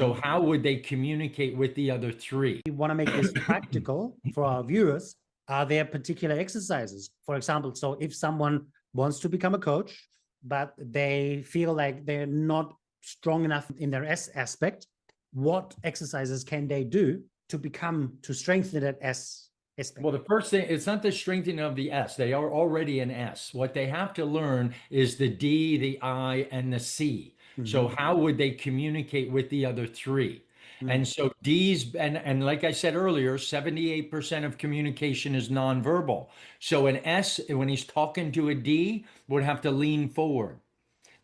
So how would they communicate with the other three? We want to make this practical for our viewers. Are there particular exercises? For example, so if someone wants to become a coach, but they feel like they're not strong enough in their S aspect, what exercises can they do to strengthen that S aspect? Well, the first thing, it's not the strengthening of the S. They are already an S. What they have to learn is the D, the I, and the C. So how would they communicate with the other three? And so D's, and like I said earlier, 78% of communication is nonverbal. So an S, when he's talking to a D, would have to lean forward.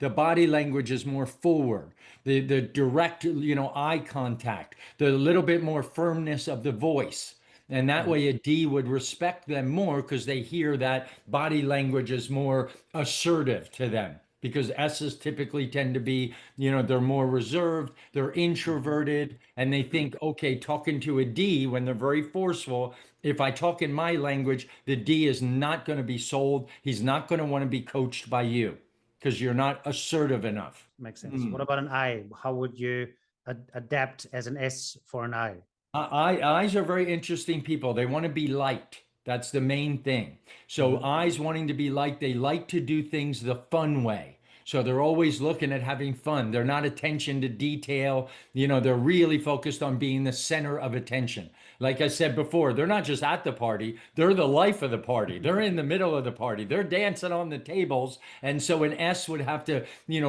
The body language is more forward. The direct, eye contact, the little bit more firmness of the voice. And that way a D would respect them more because they hear that body language is more assertive to them. Because S's typically tend to be, they're more reserved, they're introverted, and they think, okay, talking to a D when they're very forceful, if I talk in my language, the D is not going to be sold. He's not going to want to be coached by you because you're not assertive enough. Makes sense. What about an I? How would you adapt as an S for an I? Eyes are very interesting people. They want to be liked. That's the main thing. So eyes wanting to be liked, they like to do things the fun way. So they're always looking at having fun. They're not attention to detail. They're really focused on being the center of attention. Like I said before, they're not just at the party, they're the life of the party. They're in the middle of the party. They're dancing on the tables. And so an S would have to,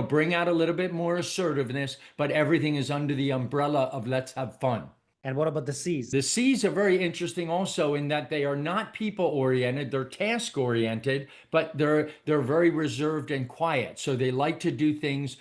bring out a little bit more assertiveness, but everything is under the umbrella of let's have fun. And what about the C's? The C's are very interesting also in that they are not people oriented, they're task oriented, but they're very reserved and quiet. So they like to do things,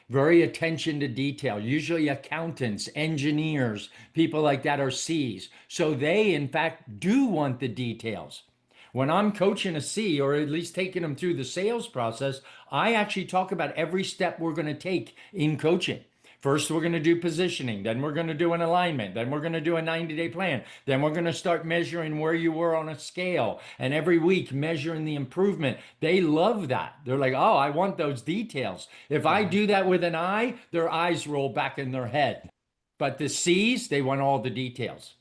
very attention to detail. Usually accountants, engineers, people like that are C's. So they in fact do want the details. When I'm coaching a C, or at least taking them through the sales process, I actually talk about every step we're going to take in coaching. First, we're going to do positioning. Then we're going to do an alignment. Then we're going to do a 90-day plan. Then we're going to start measuring where you were on a scale. And every week measuring the improvement. They love that. They're like, oh, I want those details. If I do that with an I, their eyes roll back in their head. But the C's, they want all the details.